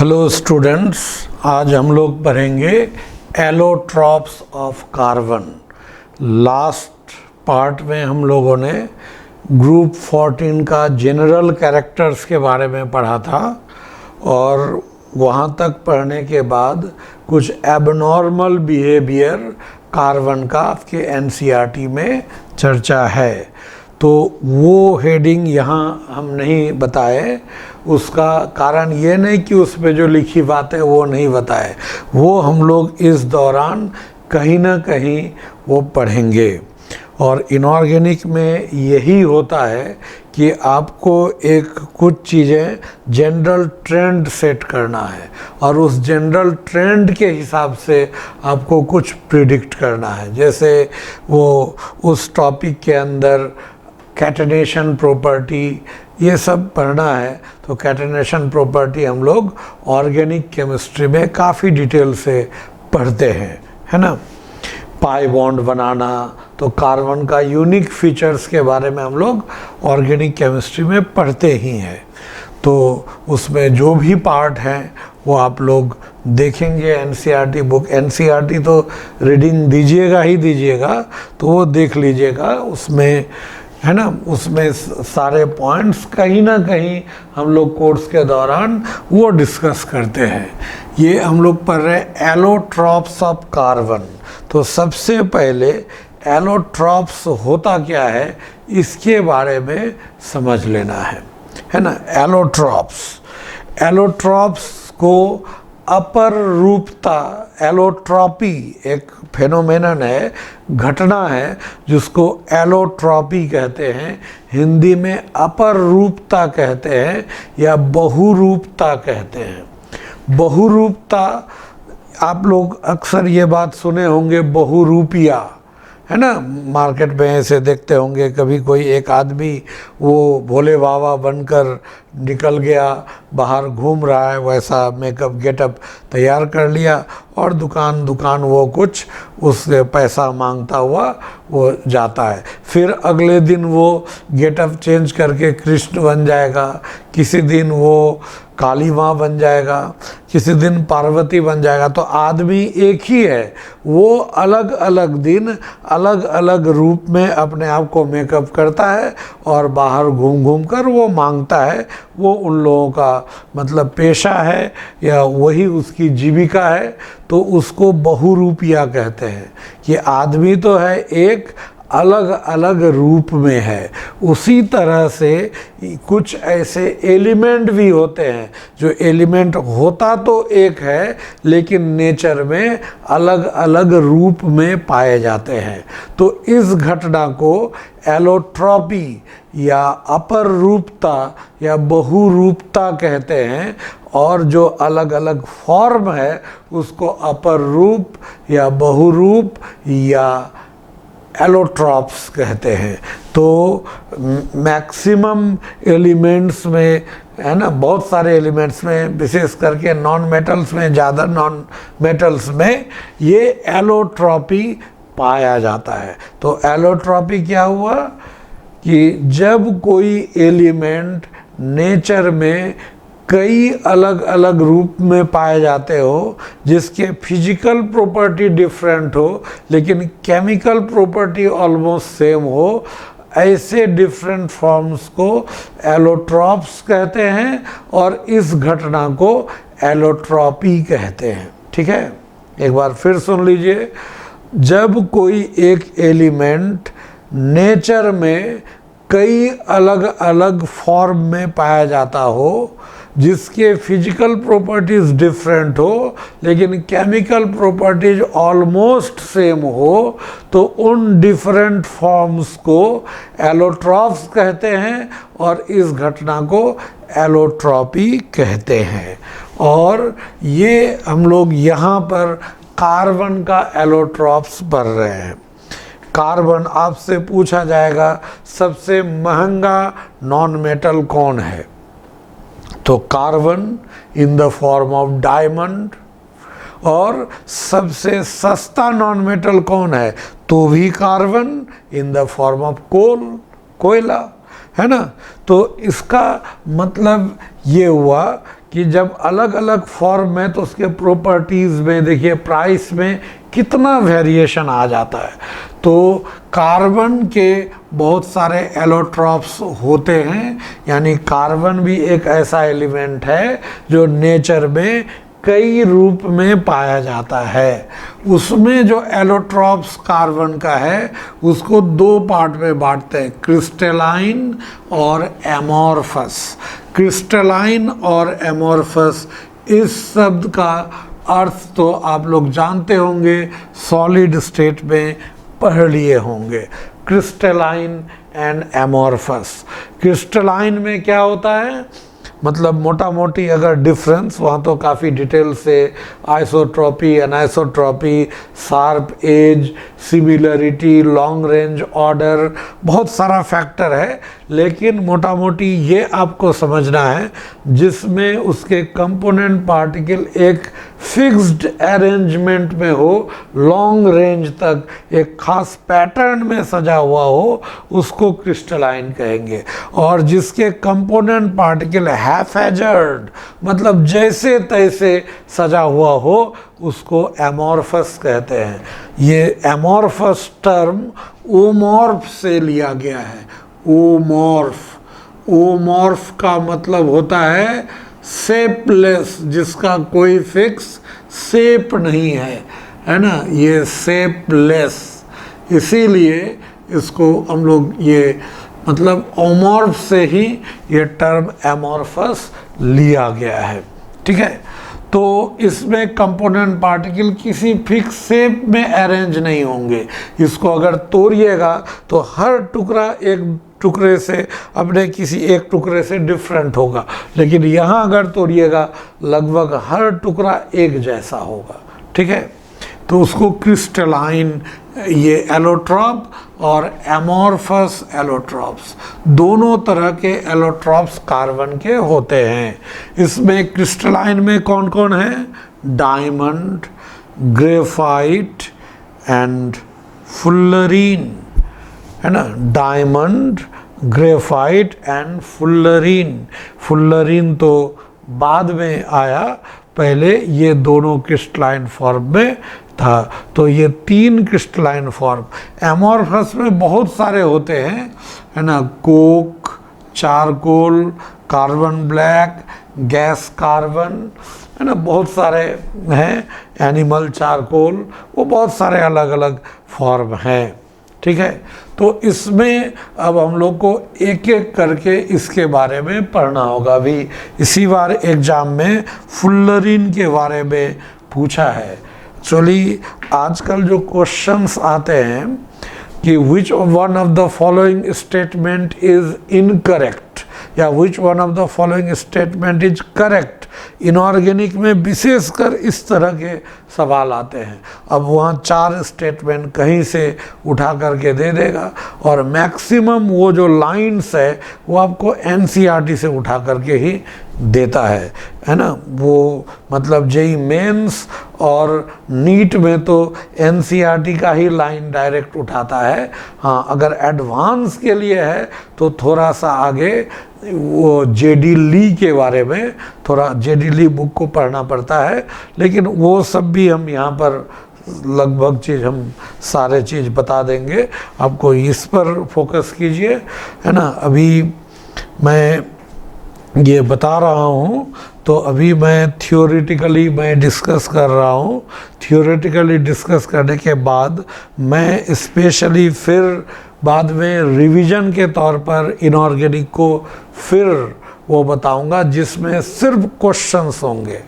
Hello students, आज हम लोग पढ़ेंगे allotropes of carbon. Last part में हम लोगों ने ग्रुप 14 का जनरल कैरेक्टर्स के बारे में पढ़ा था और वहाँ तक पढ़ने के बाद कुछ एबनॉर्मल बिहेवियर कार्बन का आपके एनसीईआरटी में चर्चा है, तो वो हेडिंग यहाँ हम नहीं बताए। उसका कारण ये नहीं कि उस पे जो लिखी बात है वो नहीं बताए, वो हम लोग इस दौरान कहीं ना कहीं वो पढ़ेंगे। और इनऑर्गेनिक में यही होता है कि आपको एक कुछ चीज़ें जनरल ट्रेंड सेट करना है और उस जनरल ट्रेंड के हिसाब से आपको कुछ प्रिडिक्ट करना है। जैसे वो उस टॉपिक के अंदर कैटेनेशन प्रॉपर्टी ये सब पढ़ना है, तो कैटेनेशन प्रॉपर्टी हम लोग ऑर्गेनिक केमिस्ट्री में काफ़ी डिटेल से पढ़ते हैं, है ना। पाई बॉन्ड बनाना, तो कार्बन का यूनिक फीचर्स के बारे में हम लोग ऑर्गेनिक केमिस्ट्री में पढ़ते ही हैं। तो उसमें जो भी पार्ट हैं वो आप लोग देखेंगे। एनसीईआरटी बुक, एनसीईआरटी तो रीडिंग दीजिएगा ही दीजिएगा, तो वो देख लीजिएगा, उसमें है ना, उसमें सारे पॉइंट्स कहीं ना कहीं हम लोग कोर्स के दौरान वो डिस्कस करते हैं। ये हम लोग पढ़ रहे हैं एलोट्रॉप्स ऑफ कार्बन। तो सबसे पहले एलोट्रॉप्स होता क्या है इसके बारे में समझ लेना है ना। एलोट्रॉप्स को अपर रूपता, एलोट्रॉपी एक फेनोमेनन है, घटना है जिसको एलोट्रॉपी कहते हैं। हिंदी में अपर रूपता कहते हैं या बहुरूपता कहते हैं। बहुरूपता, आप लोग अक्सर ये बात सुने होंगे, बहुरूपिया, है ना। मार्केट में ऐसे देखते होंगे, कभी कोई एक आदमी वो भोले बाबा बनकर निकल गया, बाहर घूम रहा है, वैसा मेकअप गेटअप तैयार कर लिया और दुकान वो कुछ उससे पैसा मांगता हुआ वो जाता है। फिर अगले दिन वो गेटअप चेंज करके कृष्ण बन जाएगा, किसी दिन वो काली माँ बन जाएगा, किसी दिन पार्वती बन जाएगा। तो आदमी एक ही है, वो अलग अलग दिन अलग अलग रूप में अपने आप को मेकअप करता है और बाहर घूम घूम कर वो मांगता है। वो उन लोगों का मतलब पेशा है या वही उसकी जीविका है, तो उसको बहुरूपिया कहते हैं कि आदमी तो है एक, अलग अलग रूप में है। उसी तरह से कुछ ऐसे एलिमेंट भी होते हैं जो एलिमेंट होता तो एक है लेकिन नेचर में अलग अलग रूप में पाए जाते हैं। तो इस घटना को एलोट्रॉपी या अपर रूपता या बहुरूपता कहते हैं, और जो अलग अलग फॉर्म है उसको अपर रूप या बहुरूप या एलोट्रॉप्स कहते हैं। तो मैक्सिमम एलिमेंट्स में, है ना, बहुत सारे एलिमेंट्स में, विशेष करके नॉन मेटल्स में, ज़्यादा नॉन मेटल्स में ये एलोट्रॉपी पाया जाता है। तो एलोट्रॉपी क्या हुआ कि जब कोई एलिमेंट नेचर में कई अलग अलग रूप में पाए जाते हो, जिसके फिजिकल प्रॉपर्टी डिफरेंट हो लेकिन केमिकल प्रॉपर्टी ऑलमोस्ट सेम हो, ऐसे डिफरेंट फॉर्म्स को एलोट्रॉप्स कहते हैं और इस घटना को एलोट्रॉपी कहते हैं। ठीक है, एक बार फिर सुन लीजिए। जब कोई एक एलिमेंट नेचर में कई अलग अलग फॉर्म में पाया जाता हो, जिसके फिजिकल प्रॉपर्टीज डिफरेंट हो लेकिन केमिकल प्रॉपर्टीज ऑलमोस्ट सेम हो, तो उन डिफरेंट फॉर्म्स को एलोट्रॉप्स कहते हैं और इस घटना को एलोट्रॉपी कहते हैं। और ये हम लोग यहाँ पर कार्बन का एलोट्रॉप्स पढ़ रहे हैं। कार्बन, आपसे पूछा जाएगा सबसे महंगा नॉन मेटल कौन है, तो carbon in the form of diamond. और सबसे सस्ता नॉन मेटल कौन है, तो भी carbon in the form of कोयला, है ना। तो इसका मतलब ये हुआ कि जब अलग अलग फॉर्म में तो उसके प्रॉपर्टीज़ में देखिए, प्राइस में कितना वेरिएशन आ जाता है। तो कार्बन के बहुत सारे एलोट्रॉप्स होते हैं, यानी कार्बन भी एक ऐसा एलिमेंट है जो नेचर में कई रूप में पाया जाता है। उसमें जो एलोट्रॉप्स कार्बन का है उसको दो पार्ट में बांटते हैं, क्रिस्टलाइन और एमॉर्फस। क्रिस्टलाइन और एमॉर्फस, इस शब्द का अर्थ तो आप लोग जानते होंगे, सॉलिड स्टेट में पढ़ लिए होंगे, क्रिस्टलाइन एंड एमॉर्फस। क्रिस्टलाइन में क्या होता है, मतलब मोटा मोटी अगर डिफरेंस, वहाँ तो काफ़ी डिटेल से isotropy, anisotropy, sharp edge, similarity, long range order, बहुत सारा फैक्टर है, लेकिन मोटा मोटी ये आपको समझना है जिसमें उसके कंपोनेंट पार्टिकल एक फिक्स्ड अरेंजमेंट में हो, लॉन्ग रेंज तक एक खास पैटर्न में सजा हुआ हो, उसको क्रिस्टलाइन कहेंगे। और जिसके कंपोनेंट पार्टिकल हैफेजर्ड, मतलब जैसे तैसे सजा हुआ हो, उसको एमॉर्फस कहते हैं। ये एमॉर्फस टर्म ओमॉर्फ से लिया गया है। ओमॉर्फ, ओमॉर्फ का मतलब होता है शेपलेस, जिसका कोई फिक्स शेप नहीं है ना, ये शेपलेस। इसीलिए इसको हम लोग ये मतलब ओमॉर्फ से ही ये टर्म एमॉर्फस लिया गया है, ठीक है। तो इसमें कंपोनेंट पार्टिकल किसी फिक्स शेप में अरेंज नहीं होंगे। इसको अगर तोड़िएगा तो हर टुकड़ा एक टुकड़े से अपने किसी एक टुकड़े से डिफरेंट होगा, लेकिन यहाँ अगर तोड़िएगा लगभग हर टुकड़ा एक जैसा होगा, ठीक है। तो उसको क्रिस्टलाइन, ये एलोट्रॉप और एमॉर्फस एलोट्रॉप्स, दोनों तरह के एलोट्रॉप्स कार्बन के होते हैं। इसमें क्रिस्टलाइन में कौन कौन है, डायमंड, ग्रेफाइट एंड फुल्लरीन, है ना। Diamond, graphite and fullerene. Fullerene तो बाद में आया, पहले ये दोनों क्रिस्टलाइन फॉर्म में था। तो ये तीन क्रिस्टलाइन फॉर्म। एमॉर्फस में बहुत सारे होते हैं, है ना, Coke, charcoal, carbon black, gas carbon, है ना, बहुत सारे हैं, एनिमल चारकोल, वो बहुत सारे अलग अलग फॉर्म हैं, ठीक है। तो इसमें अब हम लोग को एक एक करके इसके बारे में पढ़ना होगा। अभी इसी बार एग्जाम में फुल्लरीन के बारे में पूछा है। एक्चुअली आजकल जो क्वेश्चंस आते हैं कि which one of the following statement is incorrect या which one of the following statement is correct, inorganic में विशेषकर इस तरह के सवाल आते हैं। अब वहाँ 4 स्टेटमेंट कहीं से उठा करके दे देगा, और मैक्सिमम वो जो लाइंस है वो आपको एनसीईआरटी से उठा करके ही देता है ना। वो मतलब जेईई मेंस और नीट में तो एनसीईआरटी का ही लाइन डायरेक्ट उठाता है। हाँ, अगर एडवांस के लिए है तो थोड़ा सा आगे वो जेडी ली के बारे में, थोड़ा जेडी ली बुक को पढ़ना पड़ता है, लेकिन वो सब भी हम यहाँ पर लगभग चीज़ हम सारे चीज़ बता देंगे आपको। इस पर फोकस कीजिए, है ना। अभी मैं ये बता रहा हूँ तो अभी मैं थियोरेटिकली मैं डिस्कस कर रहा हूँ। थियोरेटिकली डिस्कस करने के बाद मैं स्पेशली फिर बाद में रिवीजन के तौर पर इनऑर्गेनिक को फिर वो बताऊंगा, जिसमें सिर्फ क्वेश्चंस होंगे,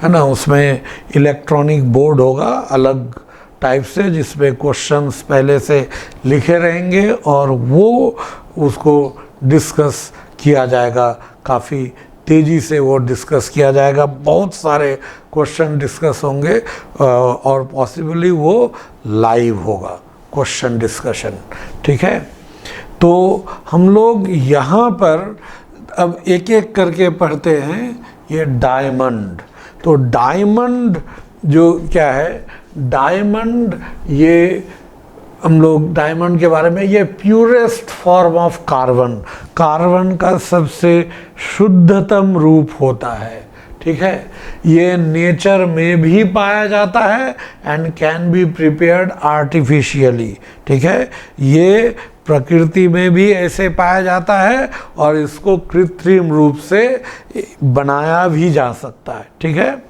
है ना। उसमें इलेक्ट्रॉनिक बोर्ड होगा अलग टाइप से, जिसमें क्वेश्चंस पहले से लिखे रहेंगे और वो उसको डिस्कस किया जाएगा। काफ़ी तेज़ी से वो डिस्कस किया जाएगा, बहुत सारे क्वेश्चन डिस्कस होंगे और पॉसिबली वो लाइव होगा क्वेश्चन डिस्कशन, ठीक है। तो हम लोग यहाँ पर अब एक एक करके पढ़ते हैं। ये डायमंड, तो डायमंड जो क्या है, डायमंड ये हम लोग डायमंड के बारे में, ये purest form of carbon, carbon का सबसे शुद्धतम रूप होता है, ठीक है। ये नेचर में भी पाया जाता है and can be prepared artificially, ठीक है। ये प्रकृति में भी ऐसे पाया जाता है और इसको कृत्रिम रूप से बनाया भी जा सकता है, ठीक है।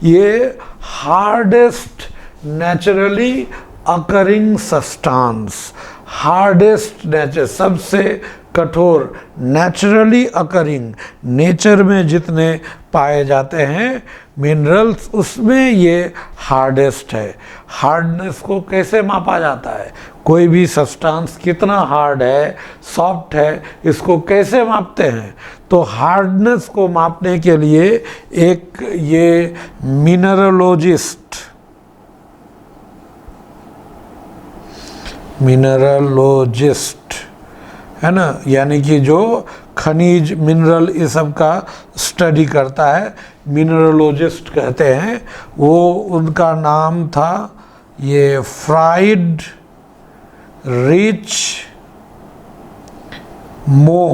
ये hardest naturally occurring substance, hardest nature, सबसे कठोर, नेचुरली अकरिंग, नेचर में जितने पाए जाते हैं मिनरल्स उसमें ये हार्डेस्ट है। हार्डनेस को कैसे मापा जाता है? कोई भी सब्सटेंस कितना हार्ड है, सॉफ्ट है, इसको कैसे मापते हैं? तो हार्डनेस को मापने के लिए एक ये मिनरलोजिस्ट है ना, यानी कि जो खनिज मिनरल ये सब का स्टडी करता है, मिनरलोजिस्ट कहते हैं। वो उनका नाम था ये फ्राइड रिच मो।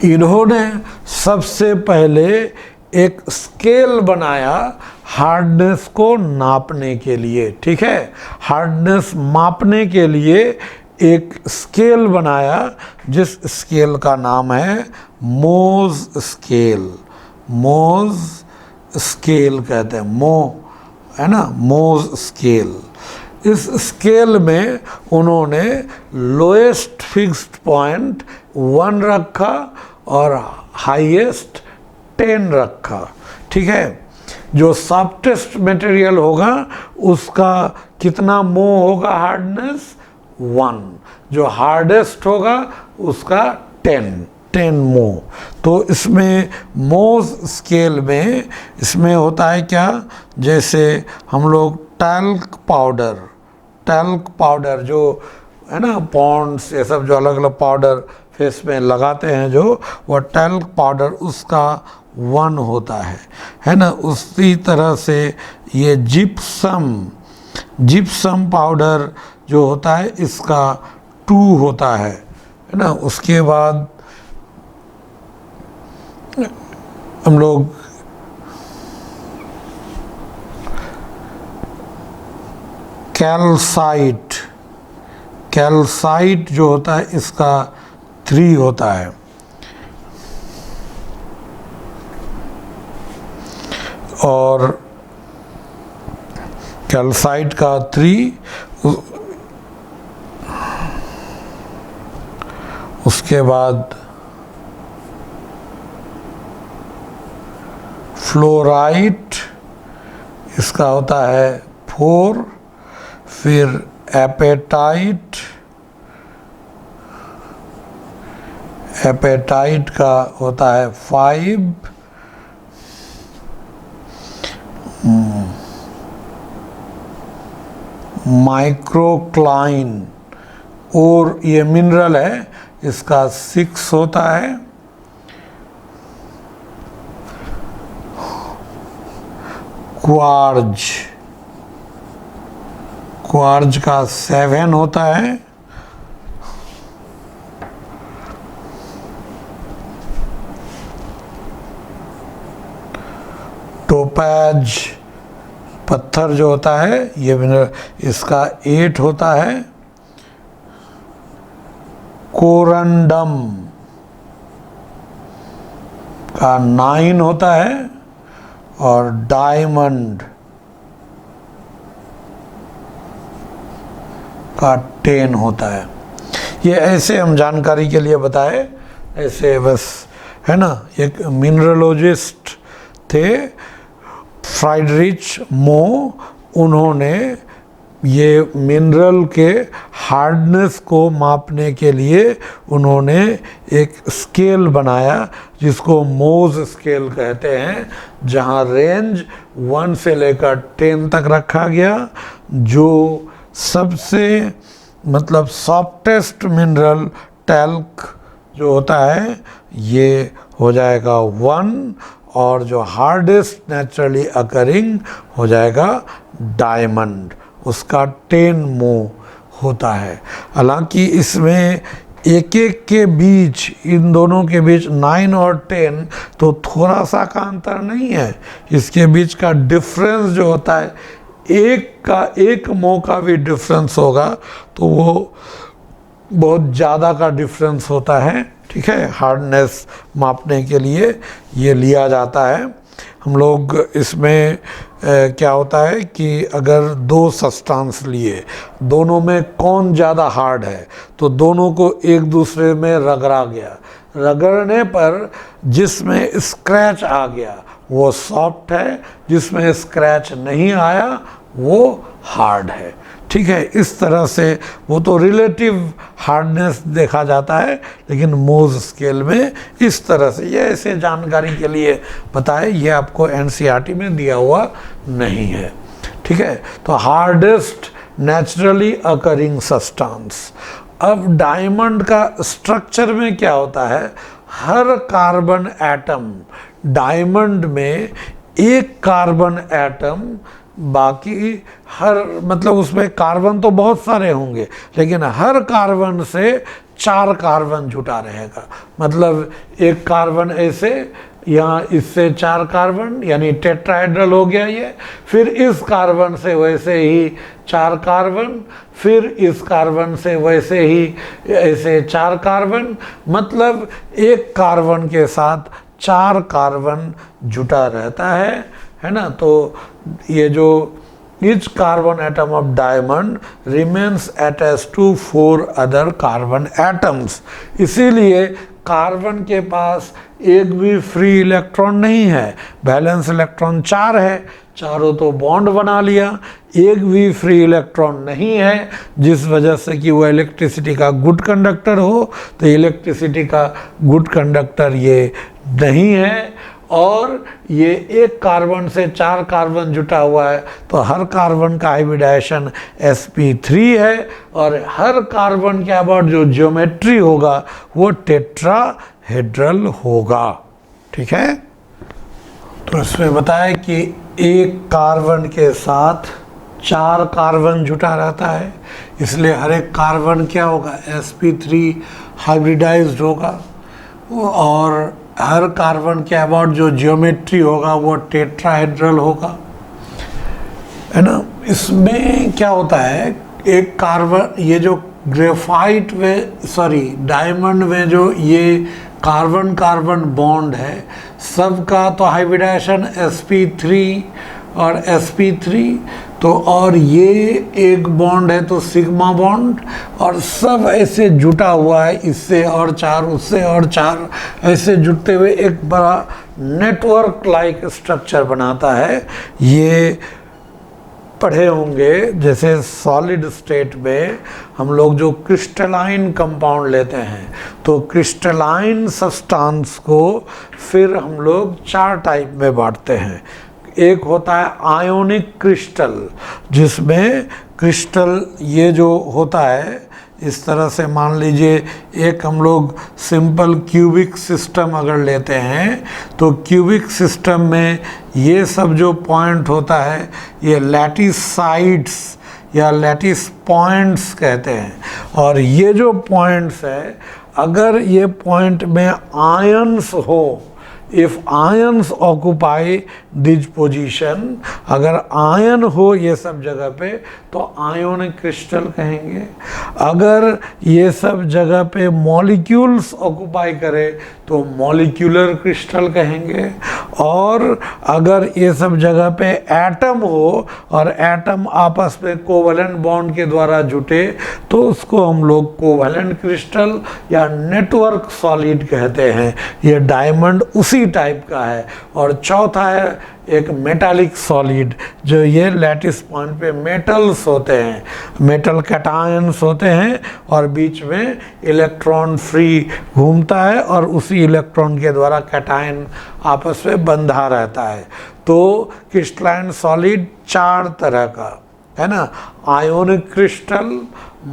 इन्होंने सबसे पहले एक स्केल बनाया हार्डनेस को नापने के लिए, ठीक है। हार्डनेस मापने के लिए एक स्केल बनाया जिस स्केल का नाम है मोज स्केल। मोज स्केल कहते हैं, है ना, मोज स्केल। इस स्केल में उन्होंने लोएस्ट फिक्स्ड पॉइंट 1 रखा और हाईएस्ट 10 रखा, ठीक है। जो सॉफ्टेस्ट मटेरियल होगा उसका कितना मो होगा हार्डनेस? 1। जो हार्डेस्ट होगा उसका 10 मो। तो इसमें मोज स्केल में इसमें होता है क्या, जैसे हम लोग टैल्क पाउडर जो है ना, पॉन्ड्स ये सब जो अलग अलग पाउडर फेस में लगाते हैं, जो वो टैल्क पाउडर उसका 1 होता है ना। उसी तरह से ये जिप्सम पाउडर जो होता है इसका 2 होता है ना। उसके बाद हम लोग कैल्साइट जो होता है इसका 3 होता है। और कैल्साइट का 3, उसके बाद फ्लोराइट इसका होता है 4, फिर एपेटाइट का होता है 5, माइक्रोक्लाइन और ये मिनरल है इसका 6 होता है। क्वार्ज का 7 होता है। टोपैज पत्थर जो होता है ये मिनरल इसका 8 होता है। कोरंडम का 9 होता है और डायमंड का 10 होता है। ये ऐसे हम जानकारी के लिए बताए, ऐसे बस है ना। एक मिनरलोजिस्ट थे फ्राइडरिच मो, उन्होंने ये मिनरल के हार्डनेस को मापने के लिए उन्होंने एक स्केल बनाया जिसको मोज स्केल कहते हैं, जहाँ रेंज 1 से लेकर 10 तक रखा गया। जो सबसे मतलब सॉफ्टेस्ट मिनरल टैल्क जो होता है ये हो जाएगा 1 और जो हार्डेस्ट नेचुरली अकरिंग हो जाएगा डायमंड, उसका 10 मो होता है। हालांकि इसमें एक एक के बीच, इन दोनों के बीच 9 और 10 तो थोड़ा सा का अंतर नहीं है। इसके बीच का डिफरेंस जो होता है, एक मो का भी डिफरेंस होगा तो वो बहुत ज़्यादा का डिफरेंस होता है। ठीक है, हार्डनेस मापने के लिए ये लिया जाता है। हम लोग इसमें क्या होता है कि अगर दो सब्सटेंस लिए, दोनों में कौन ज़्यादा हार्ड है, तो दोनों को एक दूसरे में रगड़ा गया, रगड़ने पर जिसमें स्क्रैच आ गया वो सॉफ्ट है, जिसमें स्क्रैच नहीं आया वो हार्ड है। ठीक है, इस तरह से वो तो रिलेटिव हार्डनेस देखा जाता है, लेकिन मोज स्केल में इस तरह से, ये ऐसे जानकारी के लिए बताए, ये आपको एनसीईआरटी में दिया हुआ नहीं है। ठीक है, तो हार्डेस्ट नेचुरली अकरिंग सब्सटेंस। अब डायमंड का स्ट्रक्चर में क्या होता है, हर कार्बन एटम, डायमंड में एक कार्बन एटम, बाकी हर मतलब उसमें कार्बन तो बहुत सारे होंगे, लेकिन हर कार्बन से 4 कार्बन जुटा रहेगा। मतलब एक कार्बन ऐसे, यहाँ इससे 4 कार्बन, यानी टेट्राहेड्रल हो गया ये। फिर इस कार्बन से वैसे ही 4 कार्बन, फिर इस कार्बन से वैसे ही ऐसे 4 कार्बन, मतलब एक कार्बन के साथ 4 कार्बन जुटा रहता है ना। तो ये जो each carbon atom of diamond remains attached to 4 other carbon atoms। इसीलिए कार्बन के पास एक भी फ्री इलेक्ट्रॉन नहीं है, बैलेंस इलेक्ट्रॉन 4 है, चारों तो बॉन्ड बना लिया, एक भी फ्री इलेक्ट्रॉन नहीं है, जिस वजह से कि वो इलेक्ट्रिसिटी का गुड कंडक्टर हो। तो इलेक्ट्रिसिटी का गुड कंडक्टर ये नहीं है। और ये एक कार्बन से 4 कार्बन जुटा हुआ है, तो हर कार्बन का हाइब्रिडाइजेशन sp3 है, और हर कार्बन के अबाउट जो ज्योमेट्री होगा वो टेट्राहेड्रल होगा। ठीक है, तो इसमें बताया कि एक कार्बन के साथ 4 कार्बन जुटा रहता है, इसलिए हर एक कार्बन क्या होगा, sp3 हाइब्रिडाइज्ड होगा, और हर कार्बन के अबाउट जो ज्योमेट्री होगा वो टेट्राहेड्रल होगा, है ना। इसमें क्या होता है, एक कार्बन, ये जो ग्रेफाइट में, सॉरी डायमंड में जो ये कार्बन कार्बन बॉन्ड है, सबका तो हाइब्रिडाइजेशन sp3 और sp3, तो और ये एक बॉन्ड है तो सिग्मा बॉन्ड, और सब ऐसे जुटा हुआ है, इससे और 4, उससे और 4, ऐसे जुटते हुए एक बड़ा नेटवर्क लाइक स्ट्रक्चर बनाता है। ये पढ़े होंगे, जैसे सॉलिड स्टेट में हम लोग जो क्रिस्टलाइन कंपाउंड लेते हैं, तो क्रिस्टलाइन सब्सटेंस को फिर हम लोग 4 टाइप में बांटते हैं। एक होता है आयोनिक क्रिस्टल, जिसमें क्रिस्टल ये जो होता है, इस तरह से मान लीजिए एक हम लोग सिंपल क्यूबिक सिस्टम अगर लेते हैं, तो क्यूबिक सिस्टम में ये सब जो पॉइंट होता है, ये लैटिस साइड्स या लैटिस पॉइंट्स कहते हैं। और ये जो पॉइंट्स है, अगर ये पॉइंट में आयन्स हो, if ions occupy this position, अगर आयन हो ये सब जगह पे तो आयोनिक क्रिस्टल कहेंगे। अगर ये सब जगह पे मॉलिक्यूल्स ऑक्यूपाई करे तो मॉलिक्यूलर क्रिस्टल कहेंगे। और अगर ये सब जगह पे एटम हो और एटम आपस में कोवलेंट बॉन्ड के द्वारा जुटे तो उसको हम लोग कोवलेंट क्रिस्टल या नेटवर्क सॉलिड कहते हैं। ये डायमंड उसी टाइप का है। और चौथा है एक मेटालिक सॉलिड, जो ये लैटिस पॉइंट पे मेटल्स होते हैं, मेटल कैटायंस होते हैं, और बीच में इलेक्ट्रॉन फ्री घूमता है और उसी इलेक्ट्रॉन के द्वारा कैटायन आपस में बंधा रहता है। तो क्रिस्टलाइन सॉलिड 4 तरह का है ना, ionic crystal,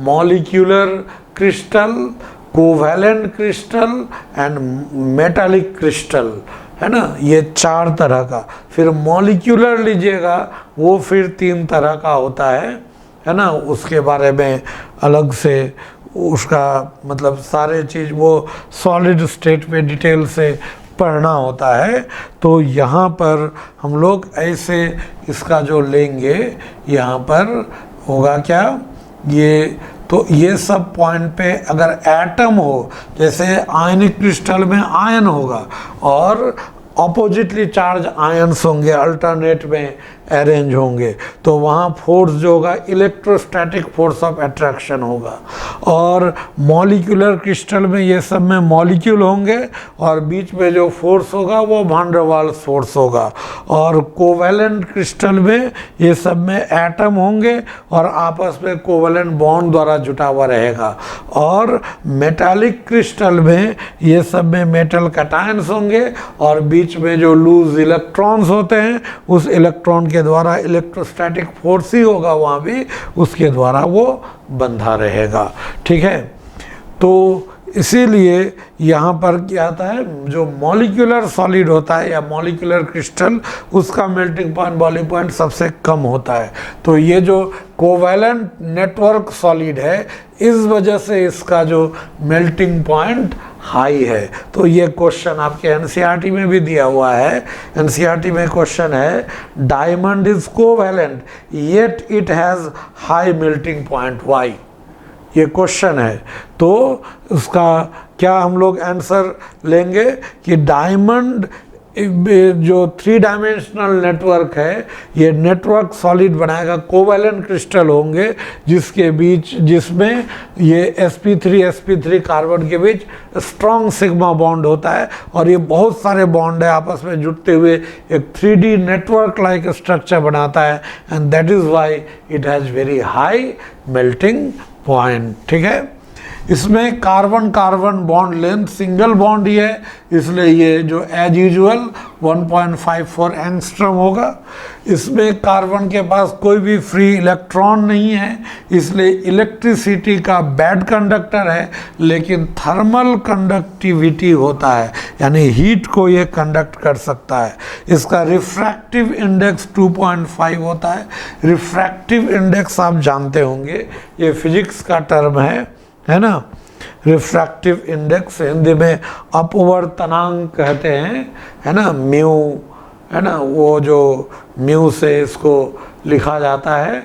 molecular crystal, covalent crystal and metallic crystal, है ना, ये 4 तरह का। फिर मॉलिक्यूलर लीजिएगा, वो फिर 3 तरह का होता है ना, उसके बारे में अलग से उसका मतलब सारे चीज़ वो सॉलिड स्टेट में डिटेल से पढ़ना होता है। तो यहाँ पर हम लोग ऐसे इसका जो लेंगे, यहाँ पर होगा क्या, ये तो ये सब पॉइंट पे अगर एटम हो, जैसे आयनिक क्रिस्टल में आयन होगा और ऑपोजिटली चार्ज आयन्स होंगे, अल्टरनेट में अरेंज होंगे, तो वहाँ फोर्स जो होगा इलेक्ट्रोस्टैटिक फोर्स ऑफ अट्रैक्शन होगा। और मॉलिक्यूलर क्रिस्टल में ये सब में मॉलिक्यूल होंगे और बीच में जो फोर्स होगा वो वान डेर वाल्स फोर्स होगा। और कोवेलेंट क्रिस्टल में ये सब में एटम होंगे और आपस में कोवेलेंट बॉन्ड द्वारा जुटा हुआ रहेगा। और मेटालिक क्रिस्टल में ये सब में मेटल कैटायंस होंगे और बीच में जो लूज इलेक्ट्रॉन्स होते हैं उस इलेक्ट्रॉन के द्वारा इलेक्ट्रोस्टैटिक फोर्स ही होगा वहाँ भी, उसके द्वारा वो बंधा रहेगा। ठीक है, तो इसीलिए यहाँ पर क्या आता है, जो मॉलिक्यूलर सॉलिड होता है या मॉलिक्यूलर क्रिस्टल, उसका मेल्टिंग पॉइंट बॉइलिंग पॉइंट सबसे कम होता है। तो ये जो कोवैलेंट नेटवर्क सॉलिड है, इस वजह से इसका जो मेल्टिंग पॉइंट हाई है। तो ये क्वेश्चन आपके एनसीईआरटी में भी दिया हुआ है। एनसीईआरटी में क्वेश्चन है, diamond is covalent yet it has high melting point, why? ये क्वेश्चन है। तो उसका क्या हम लोग आंसर लेंगे कि डायमंड जो 3 डायमेंशनल नेटवर्क है, ये नेटवर्क सॉलिड बनाएगा, कोवैलेंट क्रिस्टल होंगे जिसके बीच, जिसमें ये sp3 कार्बन के बीच स्ट्रॉन्ग सिग्मा बॉन्ड होता है और ये बहुत सारे बॉन्ड है आपस में जुड़ते हुए एक 3D नेटवर्क लाइक स्ट्रक्चर बनाता है, and that is why it has very high melting point. ठीक है, इसमें carbon carbon bond length single bond ही है, इसलिए ये जो एज यूजुअल 1.54 एंगस्ट्रॉम होगा। इसमें कार्बन के पास कोई भी फ्री इलेक्ट्रॉन नहीं है, इसलिए इलेक्ट्रिसिटी का बैड कंडक्टर है, लेकिन थर्मल कंडक्टिविटी होता है, यानी हीट को ये कंडक्ट कर सकता है। इसका रिफ्रैक्टिव इंडेक्स 2.5 होता है। रिफ्रैक्टिव इंडेक्स आप जानते होंगे, ये फिजिक्स का टर्म है ना। रिफ्रैक्टिव इंडेक्स हिंदी में अपवर्तनांक कहते हैं, है ना, म्यू, है ना, वो जो म्यू से इसको लिखा जाता है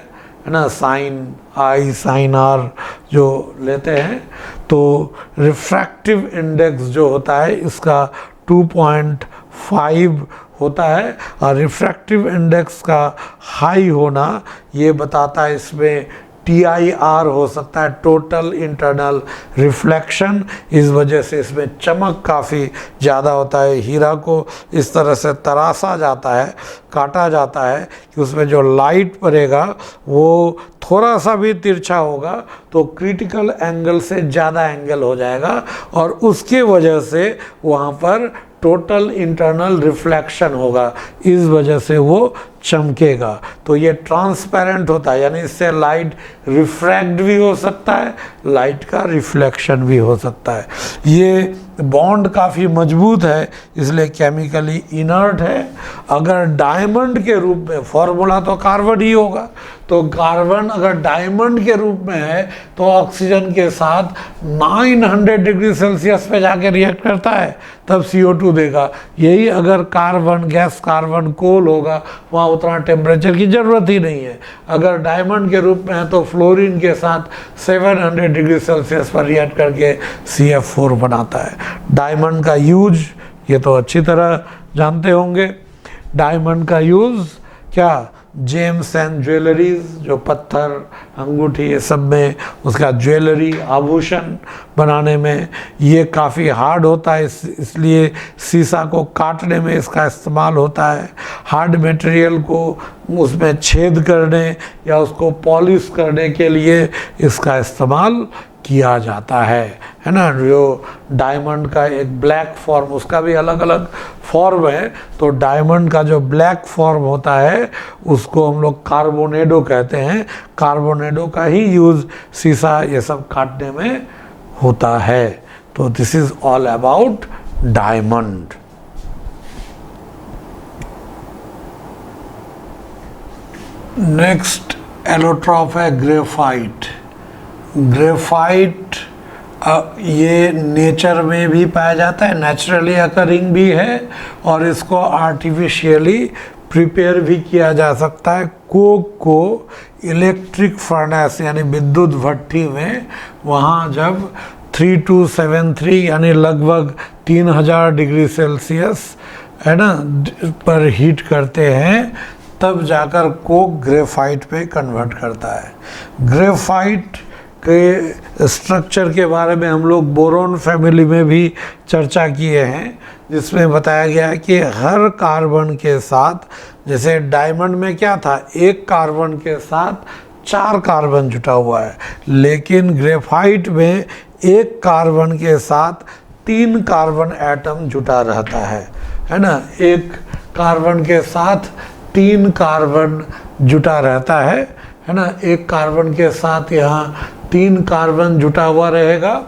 ना, साइन आई साइन आर जो लेते हैं। तो रिफ्रैक्टिव इंडेक्स जो होता है इसका 2.5 होता है, और रिफ्रैक्टिव इंडेक्स का हाई होना ये बताता है इसमें TIR हो सकता है, टोटल इंटरनल रिफ्लेक्शन। इस वजह से इसमें चमक काफ़ी ज़्यादा होता है। हीरा को इस तरह से तराशा जाता है, काटा जाता है कि उसमें जो लाइट पड़ेगा वो थोड़ा सा भी तिरछा होगा तो क्रिटिकल एंगल से ज़्यादा एंगल हो जाएगा, और उसके वजह से वहाँ पर टोटल इंटरनल रिफ्लेक्शन होगा, इस वजह से वो चमकेगा। तो ये ट्रांसपेरेंट होता है, यानी इससे लाइट रिफ्रैक्ट भी हो सकता है, लाइट का रिफ्लेक्शन भी हो सकता है। ये बॉन्ड काफ़ी मजबूत है, इसलिए केमिकली इनर्ट है। अगर डायमंड के रूप में, फॉर्मूला तो कार्बन ही होगा, तो कार्बन अगर डायमंड के रूप में है तो ऑक्सीजन के साथ 900 डिग्री सेल्सियस पे जाके रिएक्ट करता है, तब CO2 देगा। यही अगर कार्बन गैस, कार्बन कोल होगा, वहाँ उतना टेम्परेचर की ज़रूरत ही नहीं है। अगर डायमंड के रूप में है तो फ्लोरीन के साथ 700 डिग्री सेल्सियस पर रिएक्ट करके CF4 बनाता है। डायमंड का यूज ये तो अच्छी तरह जानते होंगे। डायमंड का यूज़ क्या, जेम्स एंड ज्वेलरीज, जो पत्थर, अंगूठी, ये सब में उसका ज्वेलरी, आभूषण बनाने में ये काफ़ी हार्ड होता है, इसलिए शीशा को काटने में इसका इस्तेमाल होता है। हार्ड मटेरियल को उसमें छेद करने या उसको पॉलिश करने के लिए इसका इस्तेमाल किया जाता है ना। जो डायमंड का एक ब्लैक फॉर्म, उसका भी अलग अलग फॉर्म है, तो डायमंड का जो ब्लैक फॉर्म होता है उसको हम लोग कार्बोनेडो कहते हैं। कार्बोनेडो का ही यूज़ शीशा ये सब काटने में होता है। तो this is all about diamond. Next allotrope है ग्रेफाइट। ग्रेफाइट ये नेचर में भी पाया जाता है, नेचुरली अकरिंग भी है, और इसको आर्टिफिशियली प्रिपेयर भी किया जा सकता है। कोक को इलेक्ट्रिक फर्नेस यानी विद्युत भट्टी में वहाँ जब 3273 यानी लगभग 3000 डिग्री सेल्सियस है ना पर हीट करते हैं, तब जाकर कोक ग्रेफाइट पे कन्वर्ट करता है। ग्रेफाइट के स्ट्रक्चर के बारे में हम लोग बोरोन फैमिली में भी चर्चा किए हैं, जिसमें बताया गया है कि हर कार्बन के साथ, जैसे डायमंड में क्या था, एक कार्बन के साथ 4 कार्बन जुटा हुआ है, लेकिन ग्रेफाइट में एक कार्बन के साथ 3 कार्बन एटम जुटा रहता है ना। एक कार्बन के साथ 3 कार्बन जुटा रहता है ना। एक कार्बन के साथ यहाँ 3 कार्बन जुटा हुआ रहेगा,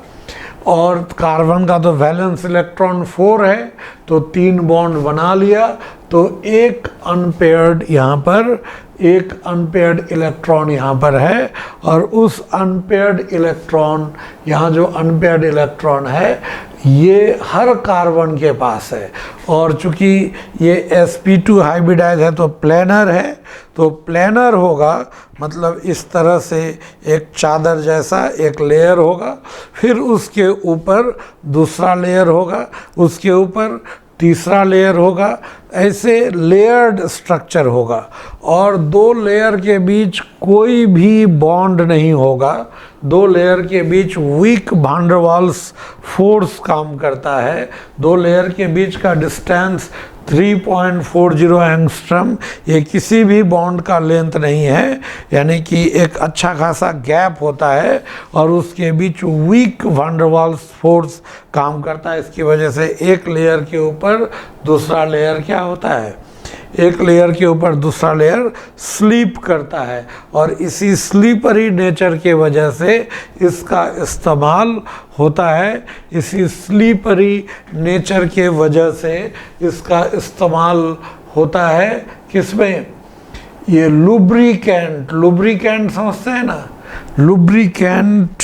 और कार्बन का तो वैलेंस इलेक्ट्रॉन 4 है, तो 3 बॉन्ड बना लिया, तो एक अनपेयर्ड यहाँ पर, एक अनपेयर्ड इलेक्ट्रॉन यहाँ पर है, और उस अनपेयर्ड इलेक्ट्रॉन, यहाँ जो अनपेयर्ड इलेक्ट्रॉन है ये हर कार्बन के पास है, और चूंकि ये sp2 हाइब्रिडाइज है तो प्लेनर है, तो प्लेनर होगा मतलब इस तरह से एक चादर जैसा एक लेयर होगा, फिर उसके ऊपर दूसरा लेयर होगा, उसके ऊपर तीसरा लेयर होगा, ऐसे लेयर्ड स्ट्रक्चर होगा, और 2 लेयर के बीच कोई भी बॉन्ड नहीं होगा। 2 लेयर के बीच week van der Waals force काम करता है। 2 लेयर के बीच का डिस्टेंस 3.40 एंगस्ट्रम, ये किसी भी बॉन्ड का लेंथ नहीं है, यानी कि एक अच्छा खासा गैप होता है, और उसके बीच week van der Waals force काम करता है। इसकी वजह से एक लेयर के ऊपर दूसरा लेयर क्या होता है, एक लेयर के ऊपर दूसरा लेयर स्लीप करता है, और इसी स्लीपरी नेचर के वजह से इसका इस्तेमाल होता है। इसी स्लीपरी नेचर के वजह से इसका इस्तेमाल होता है किसमें, ये लुब्रिकेंट, लुब्रिकेंट समझते हैं ना, लुब्रिकेंट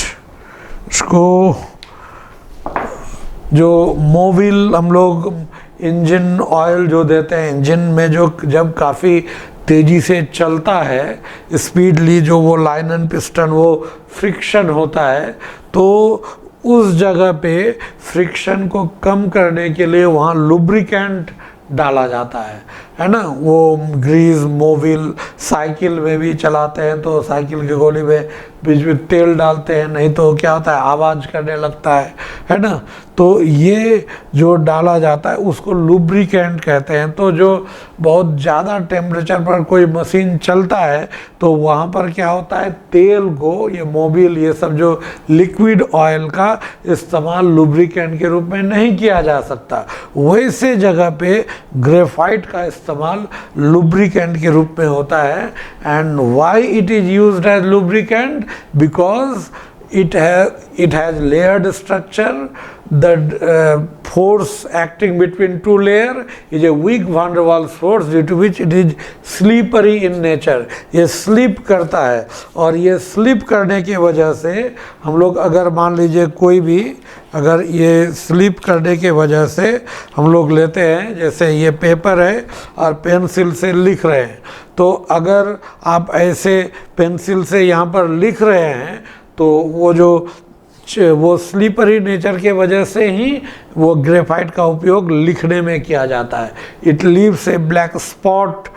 को जो मोबिल हम लोग इंजन ऑयल जो देते हैं, इंजन में जो जब काफ़ी तेज़ी से चलता है स्पीडली, जो वो लाइन एंड पिस्टन वो फ्रिक्शन होता है, तो उस जगह पे फ्रिक्शन को कम करने के लिए वहाँ लुब्रिकेंट डाला जाता है ना। वो ग्रीस मोबिल साइकिल में भी चलाते हैं, तो साइकिल की गोली में बीच में तेल डालते हैं, नहीं तो क्या होता है आवाज़ करने लगता है ना। तो ये जो डाला जाता है उसको लुब्रिकेंट कहते हैं। तो जो बहुत ज़्यादा टेम्परेचर पर कोई मशीन चलता है तो वहाँ पर क्या होता है, तेल को, ये मोबिल, ये सब जो लिक्विड ऑयल का इस्तेमाल लुब्रिकेंट के रूप में नहीं किया जा सकता, वैसे जगह पे ग्रेफाइट का इस्तेमाल लुब्रिकेंट के रूप में होता है। And why it is used as lubricant, because it has layered structure. The force acting between 2 layers is a weak van der Waals force, due to which it is slippery in nature. ये slip करता है, और ये slip करने की वजह से हम लोग अगर मान लीजिए कोई भी, अगर ये स्लिप करने की वजह से हम लोग लेते हैं, जैसे ये पेपर है और पेंसिल से लिख रहे हैं, तो अगर आप ऐसे पेंसिल से यहाँ पर लिख रहे हैं तो वो स्लीपरी नेचर के वजह से ही वो ग्रेफाइट का उपयोग लिखने में किया जाता है। It leaves A black spot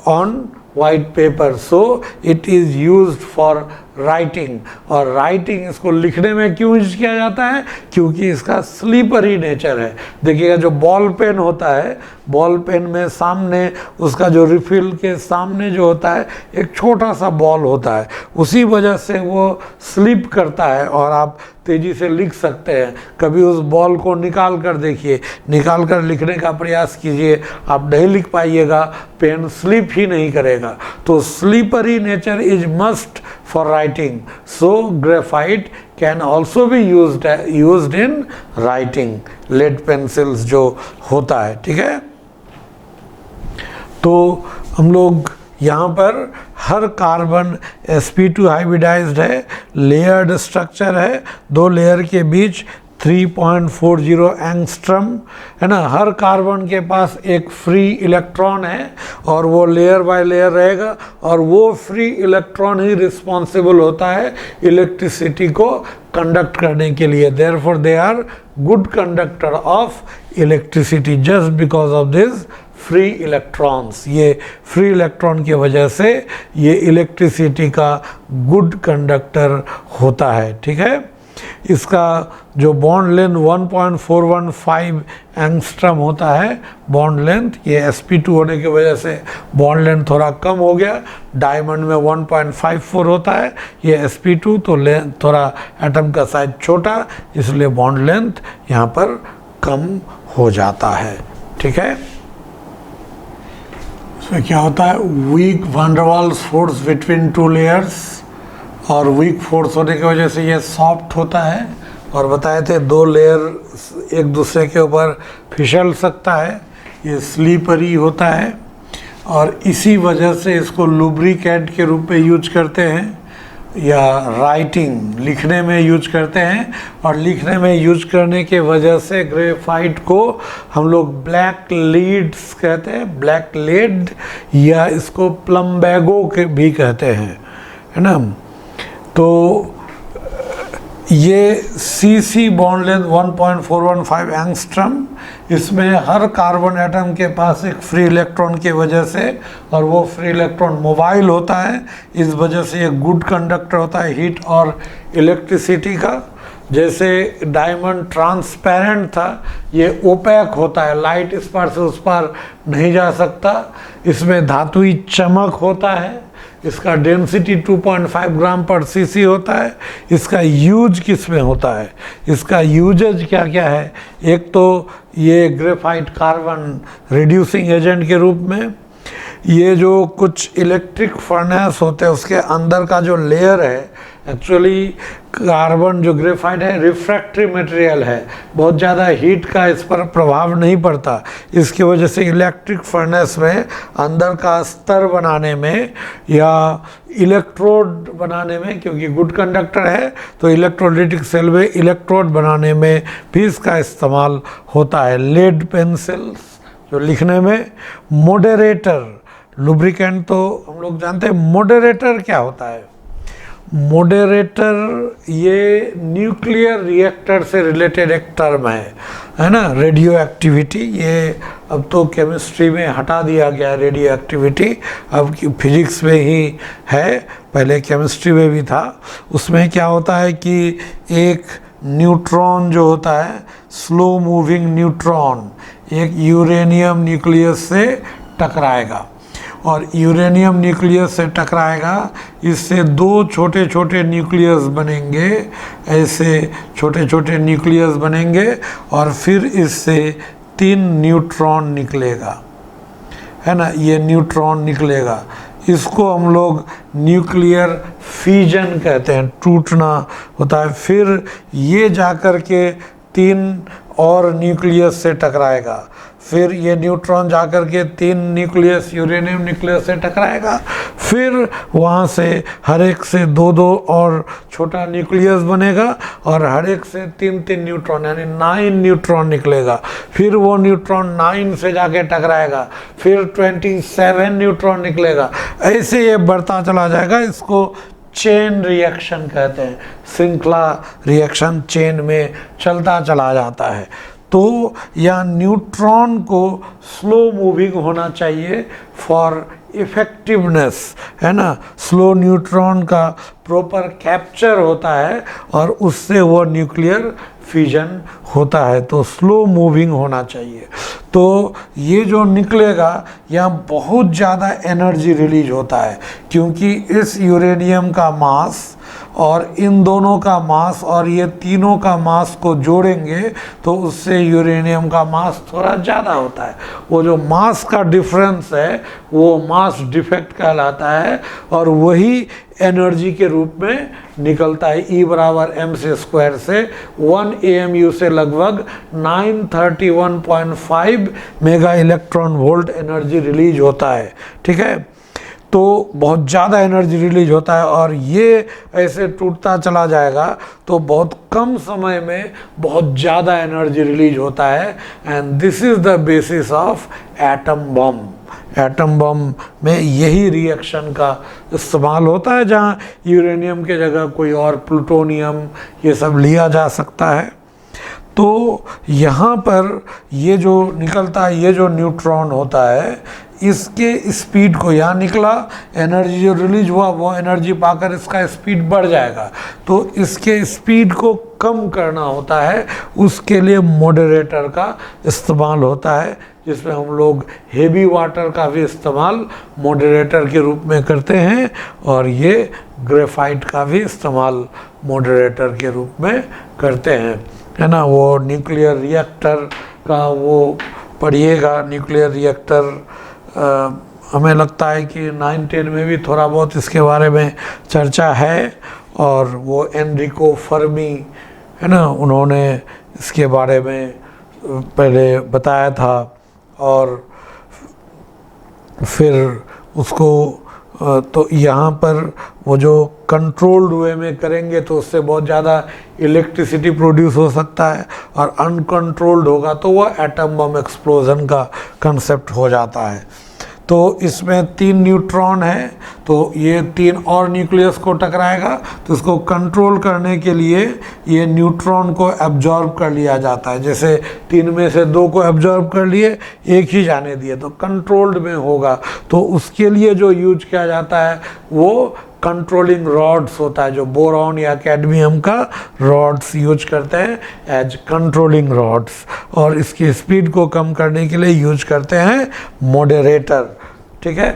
on white paper, so it is used for writing. और राइटिंग, इसको लिखने में क्यों यूज किया जाता है, क्योंकि इसका स्लीपरी नेचर है। देखिएगा जो बॉल पेन होता है, बॉल पेन में सामने उसका जो रिफिल के सामने जो होता है एक छोटा सा बॉल होता है, उसी वजह से वो स्लिप करता है और आप तेज़ी से लिख सकते हैं। कभी उस बॉल को निकाल कर देखिए, निकाल कर लिखने का प्रयास कीजिए, आप नहीं लिख पाइएगा, पेन स्लिप ही नहीं करेगा। तो slippery nature is must for writing, so graphite can also be used in writing, lead pencils जो होता है, ठीक है। तो हम लोग यहाँ पर हर कार्बन sp2 हाइब्रिडाइज्ड है, लेयर्ड स्ट्रक्चर है, दो लेयर के बीच 3.40 एंगस्ट्रम है ना। हर कार्बन के पास एक फ्री इलेक्ट्रॉन है और वो लेयर बाय लेयर रहेगा, और वो फ्री इलेक्ट्रॉन ही रिस्पॉन्सिबल होता है इलेक्ट्रिसिटी को कंडक्ट करने के लिए। Therefore they are good conductor of electricity just because of this free electrons. ये फ्री इलेक्ट्रॉन की वजह से ये इलेक्ट्रिसिटी का गुड कंडक्टर होता है, ठीक है। इसका जो बॉन्ड लेंथ 1.415 एंगस्ट्रम होता है बॉन्ड लेंथ, ये sp2 होने की वजह से बॉन्ड लेंथ थोड़ा कम हो गया। डायमंड में 1.54 होता है, ये sp2, तो लेंथ थोड़ा एटम का साइज छोटा, इसलिए बॉन्ड लेंथ यहाँ पर कम हो जाता है, ठीक है। इसमें क्या होता है, weak van der Waals force between two layers, और वीक फोर्स होने की वजह से ये सॉफ्ट होता है, और बताए थे दो लेयर एक दूसरे के ऊपर फिसल सकता है, ये स्लीपरी होता है, और इसी वजह से इसको लुब्रिकेंट के रूप में यूज करते हैं, या राइटिंग लिखने में यूज करते हैं। और लिखने में यूज करने के वजह से ग्रेफाइट को हम लोग ब्लैक लीड्स कहते हैं, ब्लैक लेड, या इसको प्लम्बैगो के भी कहते हैं, है ना। तो ये CC बॉन्ड लेंथ 1.415 एंगस्ट्रम, इसमें हर कार्बन एटम के पास एक फ्री इलेक्ट्रॉन की वजह से, और वो फ्री इलेक्ट्रॉन मोबाइल होता है, इस वजह से ये गुड कंडक्टर होता है हीट और इलेक्ट्रिसिटी का। जैसे डायमंड ट्रांसपेरेंट था, ये ओपैक होता है, लाइट इस पार से उस पार नहीं जा सकता। इसमें धातुई चमक होता है, इसका डेंसिटी 2.5 ग्राम पर cc होता है। इसका यूज किस में होता है, इसका यूजेज क्या क्या है, एक तो ये ग्रेफाइट कार्बन रिड्यूसिंग एजेंट के रूप में, ये जो कुछ इलेक्ट्रिक फर्नेस होते हैं उसके अंदर का जो लेयर है, एक्चुअली कार्बन जो ग्रेफाइट है रिफ्रैक्टरी मटेरियल है, बहुत ज़्यादा हीट का इस पर प्रभाव नहीं पड़ता, इसकी वजह से इलेक्ट्रिक फर्नेस में अंदर का स्तर बनाने में या इलेक्ट्रोड बनाने में, क्योंकि गुड कंडक्टर है तो इलेक्ट्रोलाइटिक सेल में इलेक्ट्रोड बनाने में भी इसका इस्तेमाल होता है। लेड पेंसिल्स जो लिखने में, मॉडरेटर, लुब्रिकेंट तो हम लोग जानते हैं, मॉडरेटर क्या होता है, मॉडरेटर ये न्यूक्लियर रिएक्टर से रिलेटेड एक टर्म है ना। रेडियो एक्टिविटी, ये अब तो केमिस्ट्री में हटा दिया गया है रेडियो एक्टिविटी, अब फिजिक्स में ही है, पहले केमिस्ट्री में भी था। उसमें क्या होता है कि एक न्यूट्रॉन जो होता है, स्लो मूविंग न्यूट्रॉन, एक यूरेनियम न्यूक्लियस से टकराएगा, और यूरेनियम न्यूक्लियस से टकराएगा, इससे दो छोटे छोटे न्यूक्लियस बनेंगे, ऐसे छोटे छोटे न्यूक्लियस बनेंगे, और फिर इससे 3 न्यूट्रॉन निकलेगा, है ना। ये न्यूट्रॉन निकलेगा, इसको हम लोग न्यूक्लियर फ्यूजन कहते हैं, टूटना होता है। फिर ये जाकर के 3 और न्यूक्लियस से टकराएगा, फिर ये न्यूट्रॉन जाकर के 3 न्यूक्लियस यूरेनियम न्यूक्लियस से टकराएगा, फिर वहाँ से हर एक से 2-2 और छोटा न्यूक्लियस बनेगा, और हर एक से 3-3 न्यूट्रॉन यानी 9 न्यूट्रॉन निकलेगा। फिर वो न्यूट्रॉन 9 से जाके टकराएगा, फिर 27 न्यूट्रॉन निकलेगा, ऐसे ये बढ़ता चला जाएगा। इसको चेन रिएक्शन कहते हैं, श्रृंखला रिएक्शन चेन में चलता चला जाता है। तो या न्यूट्रॉन को स्लो मूविंग होना चाहिए फॉर इफेक्टिवनेस, है ना। स्लो न्यूट्रॉन का प्रॉपर कैप्चर होता है और उससे वो न्यूक्लियर फ्यूजन होता है, तो स्लो मूविंग होना चाहिए। तो ये जो निकलेगा यहाँ बहुत ज़्यादा एनर्जी रिलीज होता है, क्योंकि इस यूरेनियम का मास और इन दोनों का मास और ये तीनों का मास को जोड़ेंगे तो उससे यूरेनियम का मास थोड़ा ज़्यादा होता है। वो जो मास का डिफरेंस है वो मास डिफेक्ट कहलाता है, और वही एनर्जी के रूप में निकलता है। E बराबर mc² से 1 AMU से लगभग 931.5 mega electron volt energy release होता है, ठीक है। तो बहुत ज़्यादा एनर्जी रिलीज होता है, और ये ऐसे टूटता चला जाएगा तो बहुत कम समय में बहुत ज़्यादा एनर्जी रिलीज होता है। And this is the basis of atom bomb. Atom bomb में यही रिएक्शन का इस्तेमाल होता है, जहाँ यूरेनियम के जगह कोई और प्लूटोनियम ये सब लिया जा सकता है। तो यहाँ पर ये जो निकलता है, ये जो न्यूट्रॉन होता है, इसके स्पीड को, यहाँ निकला, एनर्जी जो रिलीज हुआ वो एनर्जी पाकर इसका स्पीड बढ़ जाएगा, तो इसके स्पीड को कम करना होता है, उसके लिए मॉडरेटर का इस्तेमाल होता है, जिसमें हम लोग हेवी वाटर का भी इस्तेमाल मॉडरेटर के रूप में करते हैं, और ये ग्रेफाइट का भी इस्तेमाल मॉडरेटर के रूप में करते हैं, है ना। वो न्यूक्लियर रिएक्टर का वो पढ़िएगा, न्यूक्लियर रिएक्टर हमें लगता है कि 9-10 में भी थोड़ा बहुत इसके बारे में चर्चा है, और वो एनरिको फर्मी, है ना, उन्होंने इसके बारे में पहले बताया था, और फिर उसको तो यहाँ पर वो जो कंट्रोल्ड वे में करेंगे तो उससे बहुत ज़्यादा इलेक्ट्रिसिटी प्रोड्यूस हो सकता है, और अनकंट्रोल्ड होगा तो वह एटम बम एक्सप्लोजन का कंसेप्ट हो जाता है। तो इसमें 3 न्यूट्रॉन है, तो ये 3 और न्यूक्लियस को टकराएगा, तो इसको कंट्रोल करने के लिए ये न्यूट्रॉन को एब्जॉर्ब कर लिया जाता है। जैसे 3 में से 2 को एब्जॉर्ब कर लिए, 1 ही जाने दिए, तो कंट्रोल्ड में होगा। तो उसके लिए जो यूज किया जाता है वो कंट्रोलिंग रॉड्स होता है, जो बोरॉन या कैडमियम का रॉड्स यूज करते हैं एज कंट्रोलिंग रॉड्स, और इसकी स्पीड को कम करने के लिए यूज करते हैं मॉडरेटर। ठीक है,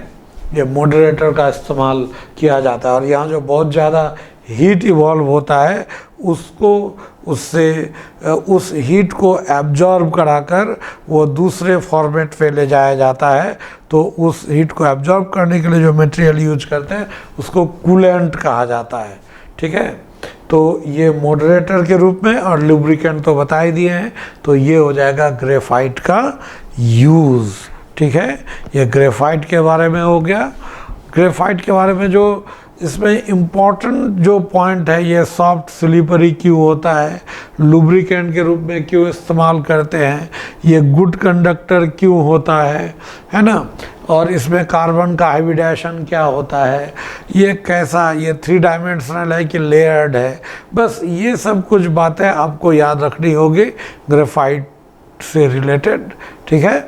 ये मॉडरेटर का इस्तेमाल किया जाता है, और यहाँ जो बहुत ज़्यादा हीट इवॉल्व होता है उसको, उससे उस हीट को एब्जॉर्ब कराकर वो दूसरे फॉर्मेट पे ले जाया जाता है। तो उस हीट को एब्जॉर्ब करने के लिए जो मटेरियल यूज करते हैं उसको कूलेंट कहा जाता है। ठीक है, तो ये मॉडरेटर के रूप में, और लुब्रिकेंट तो बता ही दिए हैं, तो ये हो जाएगा ग्रेफाइट का यूज़। ठीक है, ये ग्रेफाइट के बारे में हो गया। ग्रेफाइट के बारे में जो इसमें इम्पॉर्टेंट जो पॉइंट है, ये सॉफ्ट स्लिपरी क्यों होता है, लुब्रिकेंट के रूप में क्यों इस्तेमाल करते हैं, ये गुड कंडक्टर क्यों होता है ना, और इसमें कार्बन का हाइब्रिडेशन क्या होता है, ये कैसा, ये 3 डायमेंशनल है कि लेयर्ड है। बस ये सब कुछ बातें आपको याद रखनी होगी ग्रेफाइट से रिलेटेड। ठीक है,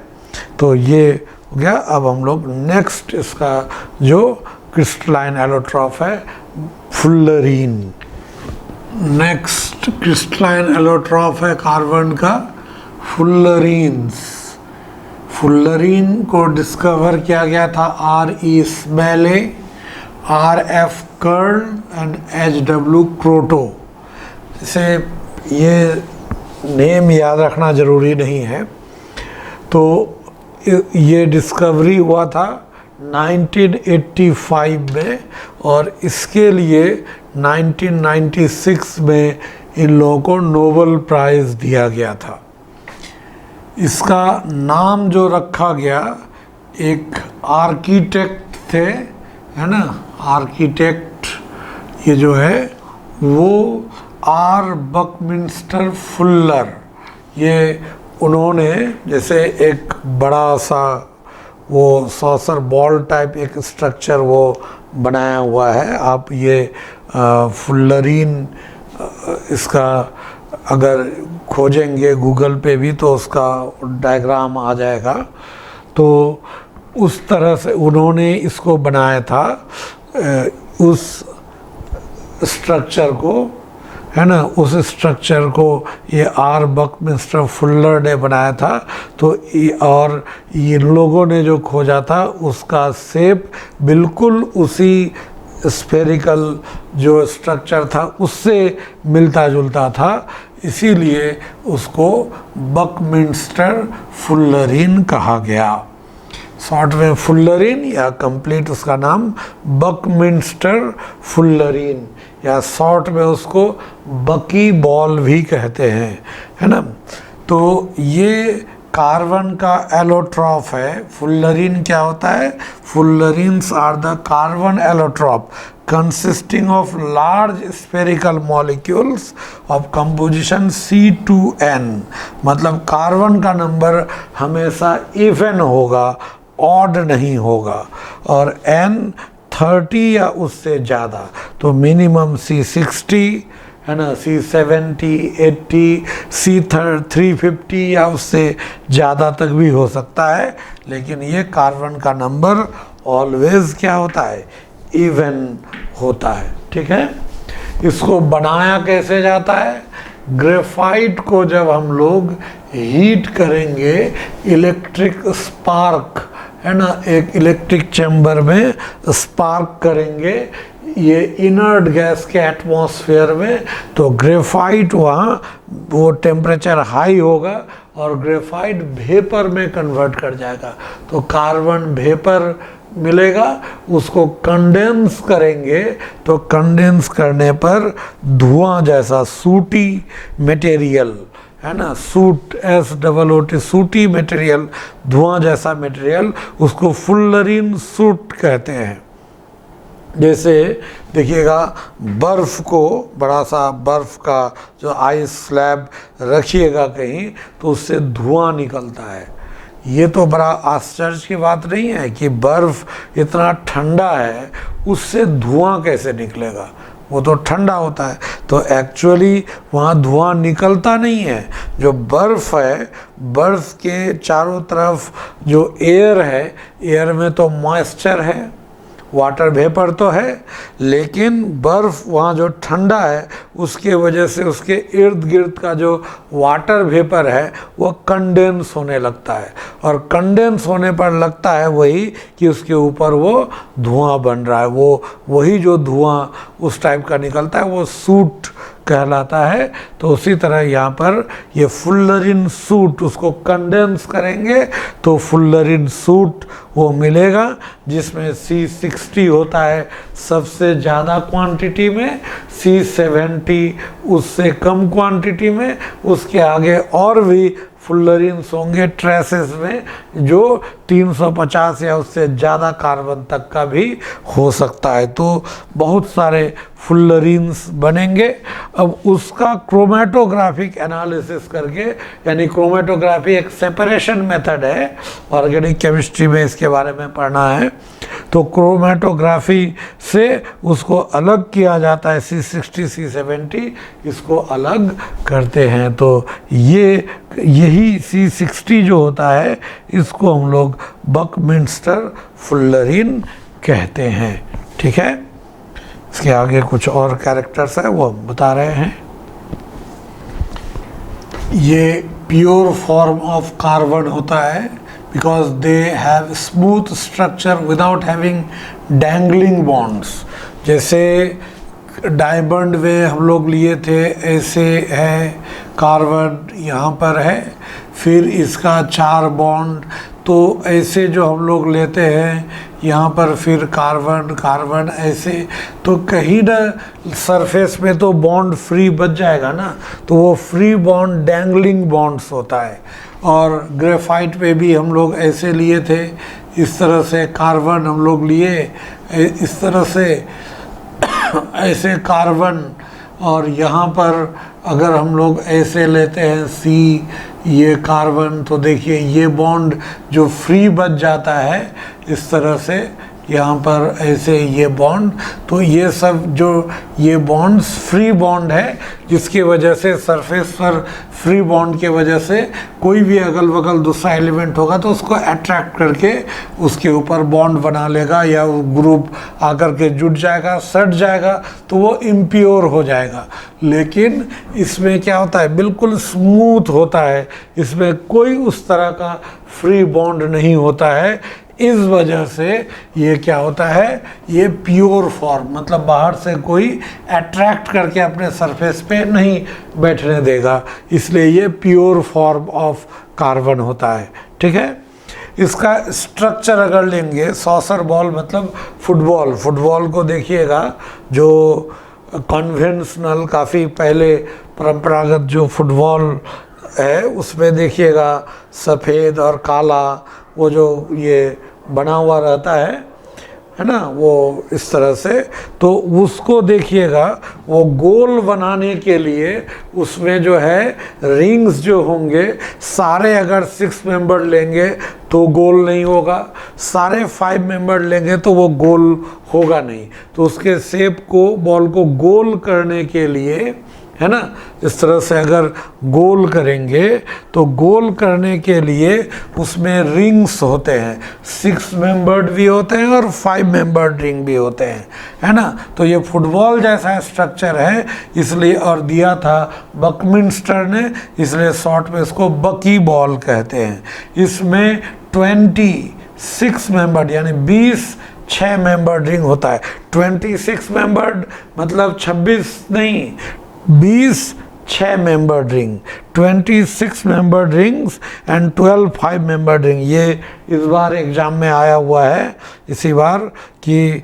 तो ये हो गया। अब हम लोग नेक्स्ट इसका जो क्रिस्टलाइन एलोट्रॉफ है, फुल्लरीन। नेक्स्ट क्रिस्टलाइन एलोट्रॉफ है कार्बन का फुल्लरीन्स। फुल्लरीन को डिस्कवर किया गया था R.E. Smell, R.F. Curl and H.W. क्रोटो। इसे ये नेम याद रखना ज़रूरी नहीं है। तो ये डिस्कवरी हुआ था 1985 में, और इसके लिए 1996 में इन लोगों को नोबेल प्राइज़ दिया गया था। इसका नाम जो रखा गया, एक आर्किटेक्ट थे, है ना, आर्किटेक्ट ये जो है वो R. बकमिंस्टर फुल्लर, ये उन्होंने जैसे एक बड़ा सा वो सॉसर बॉल टाइप एक स्ट्रक्चर वो बनाया हुआ है। आप ये फुल्लरीन इसका अगर खोजेंगे गूगल पे भी तो उसका डायग्राम आ जाएगा। तो उस तरह से उन्होंने इसको बनाया था, उस स्ट्रक्चर को, है ना, उस स्ट्रक्चर को ये R. बकमिंस्टर फुल्लर ने बनाया था। तो और ये लोगों ने जो खोजा था उसका शेप बिल्कुल उसी स्फेरिकल जो स्ट्रक्चर था उससे मिलता जुलता था, इसीलिए उसको बकमिंस्टर फुल्लरीन कहा गया। शॉर्ट में फुल्लरीन, या कंप्लीट उसका नाम बकमिंस्टर फुल्लरीन, या शॉर्ट में उसको बकी बॉल भी कहते हैं, है ना। तो ये कार्बन का एलोट्रॉप है। फुल्लरीन क्या होता है? Fullerenes are the carbon allotrope consisting of large spherical molecules of composition C2N। मतलब कार्बन का नंबर हमेशा इवन होगा, ऑड नहीं होगा, और N 30 या उससे ज़्यादा, तो मिनिमम C60 है ना, C70, 80, C350 या उससे ज़्यादा तक भी हो सकता है। लेकिन ये कार्बन का नंबर ऑलवेज क्या होता है? इवन होता है। ठीक है। इसको बनाया कैसे जाता है? ग्रेफाइट को जब हम लोग हीट करेंगे, इलेक्ट्रिक स्पार्क है ना, एक इलेक्ट्रिक चैम्बर में स्पार्क करेंगे ये इनर्ट गैस के एटमॉस्फेयर में, तो ग्रेफाइट वहाँ वो टेम्परेचर हाई होगा और ग्रेफाइट वेपर में कन्वर्ट कर जाएगा, तो कार्बन वेपर मिलेगा। उसको कंडेंस करेंगे तो कंडेंस करने पर धुआं जैसा सूटी मटेरियल है ना, सूट SOOT सूटी मटेरियल, धुआं जैसा मटेरियल, उसको फुल्लरीन सूट कहते हैं। जैसे देखिएगा बर्फ़ को, बड़ा सा बर्फ़ का जो आइस स्लैब रखिएगा कहीं तो उससे धुआं निकलता है। ये तो बड़ा आश्चर्य की बात नहीं है कि बर्फ़ इतना ठंडा है उससे धुआं कैसे निकलेगा, वो तो ठंडा होता है। तो एक्चुअली वहाँ धुआं निकलता नहीं है। जो बर्फ़ है, बर्फ़ के चारों तरफ जो एयर है, एयर में तो मॉइस्चर है, वाटर वेपर तो है, लेकिन बर्फ़ वहाँ जो ठंडा है उसके वजह से उसके इर्द गिर्द का जो वाटर वेपर है वो कंडेंस होने लगता है, और कंडेंस होने पर लगता है वही कि उसके ऊपर वो धुआं बन रहा है। वो वही जो धुआं उस टाइप का निकलता है वो सूट कहलाता है। तो उसी तरह यहाँ पर ये फुल्लरीन सूट, उसको कंडेंस करेंगे तो फुल्लरीन सूट वो मिलेगा, जिसमें C60 होता है सबसे ज़्यादा क्वांटिटी में, C70 उससे कम क्वांटिटी में, उसके आगे और भी फुल्लरीन्स होंगे ट्रेसेस में जो 350 या उससे ज़्यादा कार्बन तक का भी हो सकता है। तो बहुत सारे फुल्लरीन्स बनेंगे। अब उसका क्रोमेटोग्राफिक एनालिसिस करके, यानी क्रोमेटोग्राफी एक सेपरेशन मेथड है, ऑर्गेनिक केमिस्ट्री में इसके बारे में पढ़ना है, तो क्रोमेटोग्राफी से उसको अलग किया जाता है, C60 C70 इसको अलग करते हैं। तो यही C60 जो होता है इसको हम लोग बकमिंस्टर फुल्लरीन कहते हैं। ठीक है। इसके आगे कुछ और कैरेक्टर्स है वो हम बता रहे हैं। ये प्योर फॉर्म ऑफ कार्बन होता है because they have smooth structure without having dangling bonds। जैसे डायमंड में हम लोग लिए थे, ऐसे है कार्बन यहाँ पर है, फिर इसका 4 बॉन्ड, तो ऐसे जो हम लोग लेते हैं यहाँ पर फिर कार्बन कार्बन ऐसे, तो कहीं ना सरफेस में तो बॉन्ड फ्री बच जाएगा ना, तो वो फ्री बॉन्ड डैंगलिंग बॉन्ड्स होता है। और ग्रेफाइट पे भी हम लोग ऐसे लिए थे, इस तरह से कार्बन हम लोग लिए, इस तरह से ऐसे कार्बन, और यहाँ पर अगर हम लोग ऐसे लेते हैं C, ये कार्बन, तो देखिए ये बॉन्ड जो फ्री बच जाता है इस तरह से, यहाँ पर ऐसे ये बॉन्ड, तो ये सब जो ये बॉन्ड्स फ्री बॉन्ड है, जिसकी वजह से सरफेस पर फ्री बॉन्ड के वजह से कोई भी अगल बगल दूसरा एलिमेंट होगा तो उसको अट्रैक्ट करके उसके ऊपर बॉन्ड बना लेगा, या वो ग्रुप आकर के जुट जाएगा, सट जाएगा, तो वो इम्प्योर हो जाएगा। लेकिन इसमें क्या होता है, बिल्कुल स्मूथ होता है, इसमें कोई उस तरह का फ्री बॉन्ड नहीं होता है। इस वजह से ये क्या होता है, ये प्योर फॉर्म, मतलब बाहर से कोई अट्रैक्ट करके अपने सरफेस पे नहीं बैठने देगा, इसलिए ये प्योर फॉर्म ऑफ कार्बन होता है। ठीक है। इसका स्ट्रक्चर अगर लेंगे, सॉसर बॉल मतलब फुटबॉल, फुटबॉल को देखिएगा, जो कन्वेंशनल काफ़ी पहले परंपरागत जो फुटबॉल है उसमें देखिएगा सफ़ेद और काला वो जो ये बना हुआ रहता है ना, वो इस तरह से, तो उसको देखिएगा वो गोल बनाने के लिए उसमें जो है रिंग्स जो होंगे सारे अगर 6 मेंबर लेंगे तो गोल नहीं होगा, सारे 5 मेंबर लेंगे तो वो गोल होगा नहीं। तो उसके शेप को, बॉल को गोल करने के लिए, है ना, इस तरह से अगर गोल करेंगे तो गोल करने के लिए उसमें रिंग्स होते हैं, 6 मेंबर्ड भी होते हैं और 5 मेंबर्ड रिंग भी होते हैं, है ना। तो ये फुटबॉल जैसा स्ट्रक्चर है इसलिए, और दिया था बकमिंस्टर ने, इसलिए शॉर्ट में इसको बकी बॉल कहते हैं। इसमें 26 मेंबर्ड यानी 6 मेंबर्ड रिंग होता है। 26 मेंबर्ड मतलब 26 नहीं, 6 membered ring, 26 membered rings and 12 5 membered ring. ये इस बार एग्जाम में आया हुआ है इसी बार कि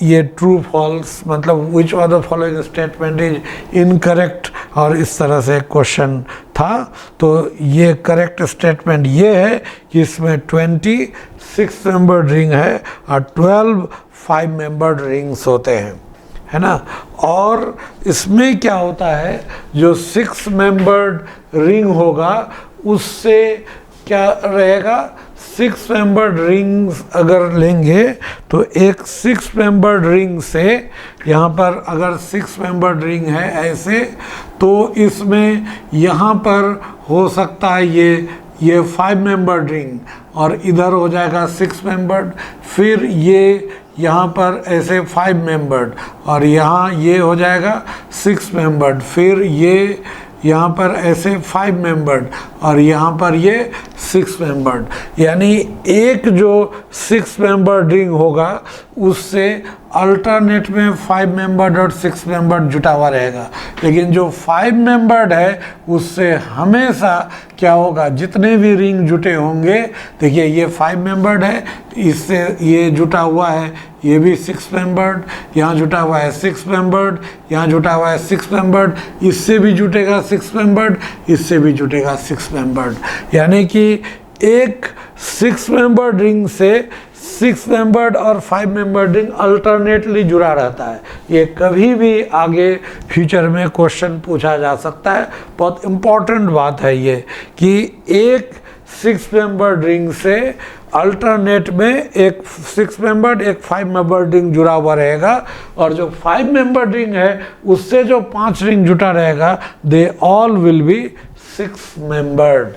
ये ट्रू फॉल्स मतलब which of the following statement is incorrect, और इस तरह से क्वेश्चन था। तो ये करेक्ट स्टेटमेंट ये है कि इसमें 26 मेंबर्ड रिंग है और 12 5 मेंबर्ड रिंग्स होते हैं, है ना। और इसमें क्या होता है, जो 6 मेंबर्ड रिंग होगा उससे क्या रहेगा, 6 मेंबर्ड रिंग्स अगर लेंगे तो एक 6 मेंबर्ड रिंग से, यहाँ पर अगर 6 मेंबर्ड रिंग है ऐसे, तो इसमें यहाँ पर हो सकता है ये 5 मेंबर्ड रिंग, और इधर हो जाएगा 6 मेंबर्ड, फिर ये यहाँ पर ऐसे 5 मेंबर्ड, और यहाँ ये हो जाएगा 6 मेंबर्ड, फिर ये यहाँ पर ऐसे 5 मेंबर्ड, और यहाँ पर ये 6 मेंबर्ड। यानी एक जो 6 मेंबर्ड रिंग होगा उससे अल्टरनेट में 5 मेंबर्ड और 6 मेंबर्ड जुटा हुआ रहेगा, लेकिन जो 5 मेंबर्ड है उससे हमेशा क्या होगा, जितने भी रिंग जुटे होंगे, देखिए ये 5 मेंबर्ड है, इससे ये जुटा हुआ है, ये भी 6 मेंबर्ड, यहाँ जुटा हुआ है 6 मेंबर्ड, यहाँ जुटा हुआ है 6 मेंबर्ड, इससे भी जुटेगा 6 मेंबर्ड, इससे भी जुटेगा 6 मेंबर्ड। यानी कि एक 6 मेंबर्ड रिंग से 6 मेंबर्ड और 5 मेंबर्ड रिंग अल्टरनेटली जुड़ा रहता है। ये कभी भी आगे फ्यूचर में क्वेश्चन पूछा जा सकता है। बहुत इम्पॉर्टेंट बात है ये कि एक 6 मेंबर्ड रिंग से अल्टरनेट में एक 6 मेंबर्ड एक 5 मेंबर्ड रिंग जुड़ा हुआ रहेगा, और जो 5 मेंबर्ड रिंग है उससे जो 5 रिंग जुटा रहेगा, they all will be 6 membered.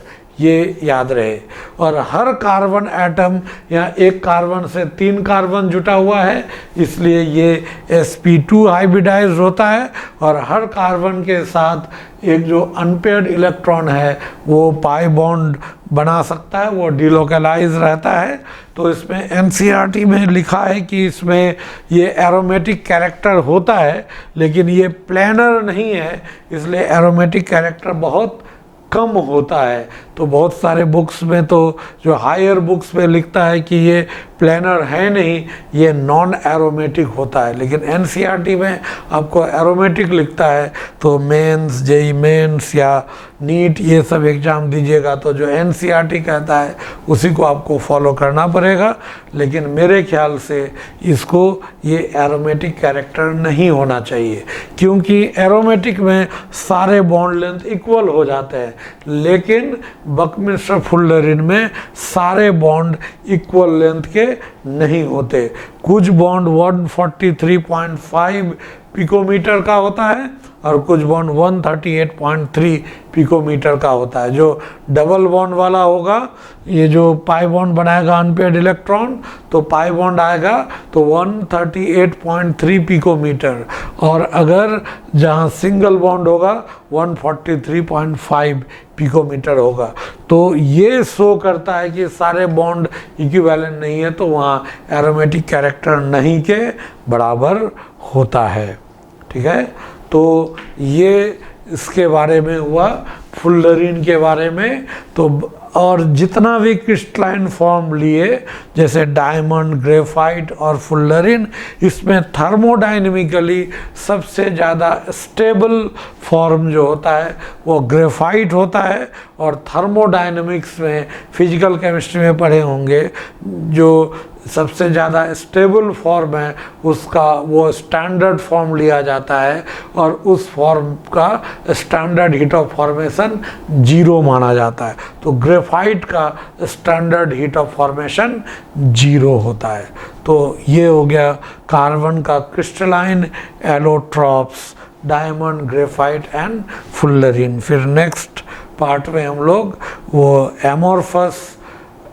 ये याद रहे। और हर कार्बन एटम या एक कार्बन से 3 कार्बन जुटा हुआ है, इसलिए ये sp2 हाइब्रिडाइज होता है, और हर कार्बन के साथ एक जो अनपेयर्ड इलेक्ट्रॉन है वो पाई बॉन्ड बना सकता है, वो डिलोकलाइज रहता है। तो इसमें NCERT में लिखा है कि इसमें ये एरोमेटिक कैरेक्टर होता है, लेकिन ये प्लेनर नहीं है, इसलिए एरोमेटिक कैरेक्टर बहुत कम होता है। तो बहुत सारे बुक्स में, तो जो हायर बुक्स में लिखता है कि ये प्लेनर है नहीं, ये नॉन एरोमेटिक होता है, लेकिन NCERT में आपको एरोमेटिक लिखता है। तो मेंस, जेई मेंस या नीट ये सब एग्ज़ाम दीजिएगा तो जो NCERT कहता है उसी को आपको फॉलो करना पड़ेगा, लेकिन मेरे ख्याल से इसको ये एरोमेटिक कैरेक्टर नहीं होना चाहिए, क्योंकि एरोमेटिक में सारे बॉन्ड लेंथ इक्वल हो जाते हैं, लेकिन बकमिंस्टर फुल्लरिन में सारे बॉन्ड इक्वल लेंथ के नहीं होते। कुछ बॉन्ड 143.5 पिकोमीटर का होता है और कुछ बॉन्ड 138.3 पिकोमीटर का होता है। जो डबल बॉन्ड वाला होगा, ये जो पाई बॉन्ड बनाएगा अनपेयर्ड इलेक्ट्रॉन, तो पाई बॉन्ड आएगा तो 138.3 पिकोमीटर, और अगर जहाँ सिंगल बॉन्ड होगा 143.5 पिकोमीटर होगा। तो ये शो करता है कि सारे बॉन्ड इक्विवेलेंट नहीं है, तो वहाँ एरोमेटिक कैरेक्टर नहीं के बराबर होता है। ठीक है, तो ये इसके बारे में हुआ। फुल्लरीन के बारे में। तो और जितना भी क्रिस्टलाइन फॉर्म लिए जैसे डायमंड, ग्रेफाइट और फुल्लरीन, इसमें थर्मोडाइनमिकली सबसे ज़्यादा स्टेबल फॉर्म जो होता है वो ग्रेफाइट होता है। और थर्मोडाइनमिक्स में, फिजिकल केमिस्ट्री में पढ़े होंगे, जो सबसे ज़्यादा स्टेबल फॉर्म है उसका वो स्टैंडर्ड फॉर्म लिया जाता है और उस फॉर्म का स्टैंडर्ड हीट ऑफ फॉर्मेशन 0 माना जाता है। तो ग्रेफाइट का स्टैंडर्ड हीट ऑफ फॉर्मेशन 0 होता है। तो ये हो गया कार्बन का crystalline, allotropes, diamond, graphite and fullerene. फिर नेक्स्ट पार्ट में हम लोग वो एमोर्फस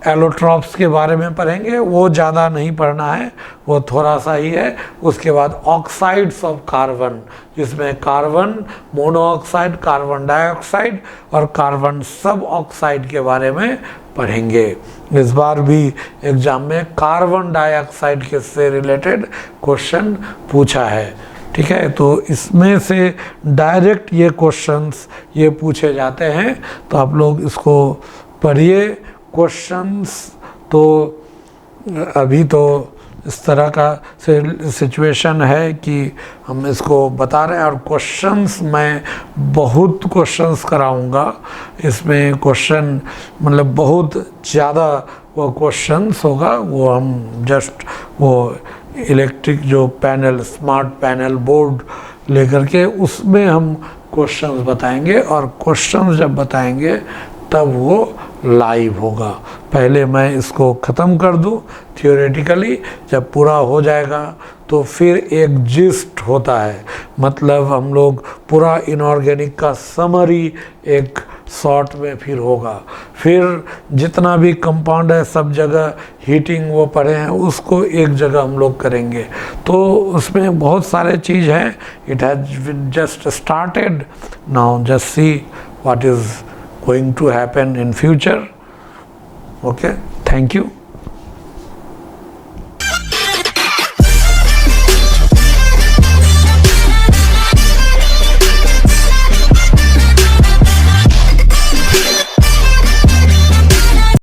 एलोट्रॉप्स के बारे में पढ़ेंगे। वो ज़्यादा नहीं पढ़ना है, वो थोड़ा सा ही है। उसके बाद ऑक्साइड्स ऑफ कार्बन, जिसमें कार्बन मोनोऑक्साइड, कार्बन डाइऑक्साइड और कार्बन सब ऑक्साइड के बारे में पढ़ेंगे। इस बार भी एग्जाम में कार्बन डाइऑक्साइड के से रिलेटेड क्वेश्चन पूछा है, ठीक है। तो इसमें से डायरेक्ट ये क्वेश्चंस ये पूछे जाते हैं, तो आप लोग इसको पढ़िए। क्वेश्चंस तो अभी तो इस तरह का सिचुएशन है कि हम इसको बता रहे हैं, और क्वेश्चंस मैं बहुत क्वेश्चंस कराऊंगा। इसमें क्वेश्चन मतलब बहुत ज़्यादा वो क्वेश्चंस होगा। वो हम जस्ट वो इलेक्ट्रिक जो पैनल, स्मार्ट पैनल बोर्ड लेकर के उसमें हम क्वेश्चंस बताएंगे, और क्वेश्चंस जब बताएंगे तब वो लाइव होगा। पहले मैं इसको ख़त्म कर दूं थियोरेटिकली, जब पूरा हो जाएगा तो फिर एक जिस्ट होता है, मतलब हम लोग पूरा इनऑर्गेनिक का समरी एक शॉर्ट में फिर होगा। फिर जितना भी कंपाउंड है सब जगह हीटिंग वो पढ़े हैं, उसको एक जगह हम लोग करेंगे। तो उसमें बहुत सारे चीज़ हैं। It has just started, now just see what is going to happen in future. Okay, thank you.